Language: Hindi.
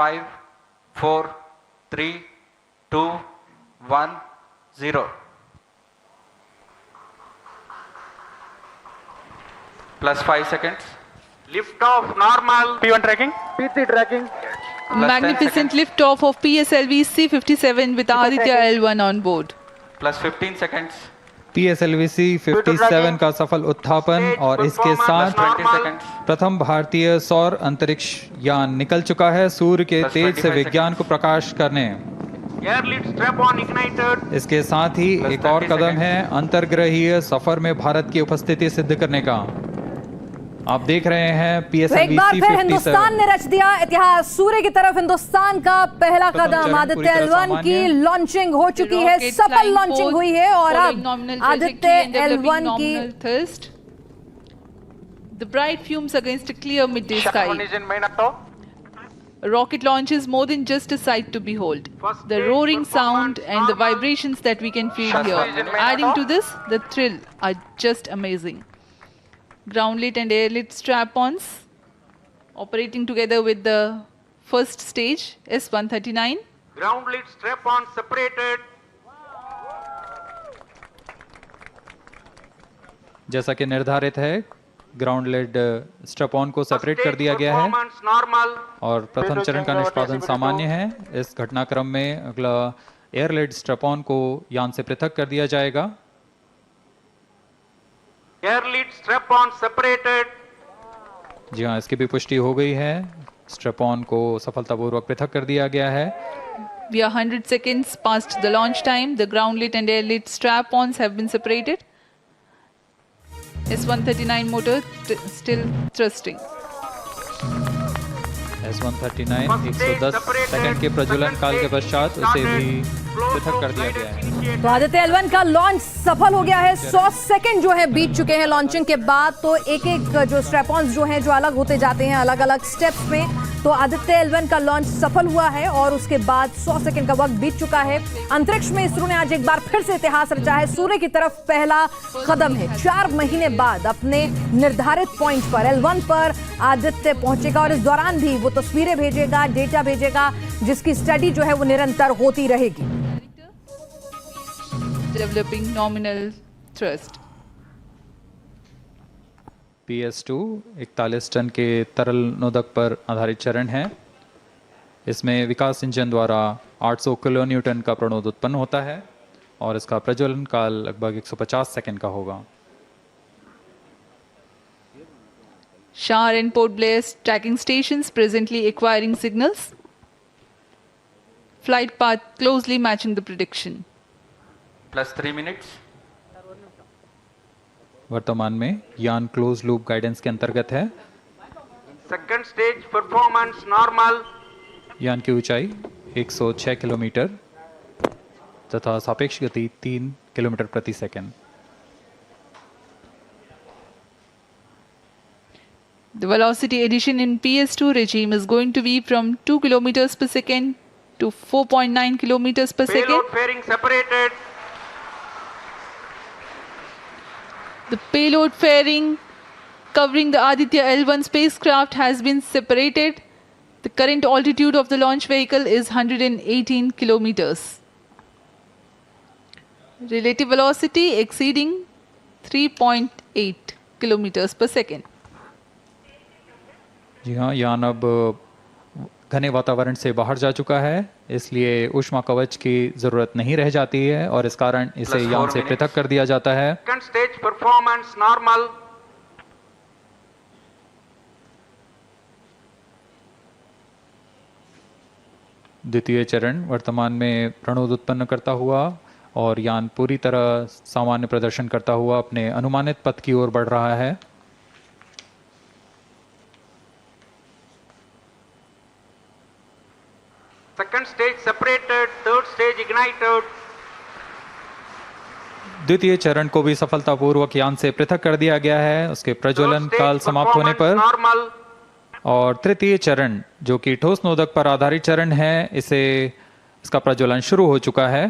5, 4, 3, 2, 1, 0. Plus 5 seconds. Lift off normal. P1 tracking. P3 tracking. Plus 10 Magnificent seconds. lift-off of PSLV C-57 with Aditya L1 on board. Plus 15 seconds. PSLV C-57 का सफल उत्थापन और इसके साथ 20 seconds. प्रथम भारतीय सौर अंतरिक्ष यान निकल चुका है सूर्य के Plus तेज से 25 विज्ञान को प्रकाश करने। Air lead strap on ignited. इसके साथ ही Plus एक और 30 कदम seconds. है अंतर्ग्रहीय सफर में भारत की उपस्थिति सिद्ध करने का। आप देख रहे हैं तो एक PSLV बार फिर C-57 हिंदुस्तान ने रच दिया इतिहास। सूर्य की तरफ हिंदुस्तान का पहला प्रथम कदम। चरण आदित्य पूरी तरह L1 की सामान्य। लॉन्चिंग हो चुकी The है, rocket सफल flying लॉन्चिंग forth, हुई है और following अब nominal Aditya trajectory and developing L1 की nominal thrust. The bright fumes against a clear midday Shuttle sky. is in main atto. A rocket launch is more than just a sight to behold. First The stage roaring performance sound and the normal. vibrations that we can feel Shuttle here. is in main Adding auto. to this, the thrill are just amazing. Ground lit and air lit strap-ons operating together with the first stage S-139. Ground lead strap on separated. जैसा कि निर्धारित है ग्राउंड लेड स्ट्रैप ऑन को First सेपरेट कर stage दिया गया है performance normal. और प्रथम चरण का निष्पादन सामान्य है। इस घटनाक्रम में अगला एयर लेड स्ट्रैप ऑन को यान से पृथक कर दिया जाएगा। Air lead strap on separated. जी हाँ, इसकी भी पुष्टि हो गई है। स्ट्रैप ऑन को सफलतापूर्वक पृथक कर दिया गया है। We are 100 seconds past the launch time. The ground lit and air lit strap-ons have been separated. S-139 motor still thrusting. S-139 110 second के प्रज्वलन काल के पश्चात उसे भी पृथक कर दिया गया है। तो आदित्य L1 का लॉन्च सफल हो गया है। 100 सेकंड जो है बीत चुके हैं लॉन्चिंग के बाद। तो एक एक जो स्ट्रैप-ऑन्स जो हैं जो अलग होते जाते हैं अलग अलग स्टेप्स में। तो आदित्य L1 का लॉन्च सफल हुआ है और उसके बाद 100 सेकंड का वक्त बीत चुका है। अंतरिक्ष में इसरो ने आज एक बार फिर से इतिहास रचा है। सूर्य की तरफ पहला कदम है। 4 महीने बाद अपने निर्धारित पॉइंट पर L1 पर आदित्य पहुंचेगा और इस दौरान भी वो तस्वीरें भेजेगा, डेटा भेजेगा, जिसकी स्टडी जो है वो निरंतर होती रहेगी। Developing nominal thrust. PS2 41 ton के तरल नोदक पर आधारित चरण है। इसमें विकास इंजन द्वारा 800 किलो न्यूटन का प्रणोद उत्पन्न होता है और इसका प्रज्वलन काल लगभग 150 सेकंड का होगा। Shar and Port Blair tracking stations presently acquiring signals. Flight path closely matching the prediction. Plus 3 minutes. वर्तमान में यान क्लोज लूप गाइडेंस के अंतर्गत है। Second stage performance normal. यान की ऊंचाई 106 किलोमीटर तथा सापेक्ष गति 3 किलोमीटर प्रति second. The velocity addition in PS2 regime is going to be from 2 kilometers per second to 4.9 kilometers per second. Payload fairing separated. The payload fairing covering the Aditya L1 spacecraft has been separated. The current altitude of the launch vehicle is 118 kilometers. Relative velocity exceeding 3.8 kilometers per second. जी हाँ, यान अब घने वातावरण से बाहर जा चुका है, इसलिए ऊष्मा कवच की जरूरत नहीं रह जाती है और इस कारण इसे Plus 4 यान से पृथक कर दिया जाता है। Second stage performance normal. द्वितीय चरण वर्तमान में प्रणोद उत्पन्न करता हुआ और यान पूरी तरह सामान्य प्रदर्शन करता हुआ अपने अनुमानित पथ की ओर बढ़ रहा है। Second stage separated. Third stage ignited. द्वितीय चरण को भी सफलतापूर्वक यान से पृथक कर दिया गया है उसके प्रज्वलन Third stage काल समाप्त होने पर। normal. और तृतीय चरण जो कि ठोस नोदक पर आधारित चरण है, इसका प्रज्वलन शुरू हो चुका है।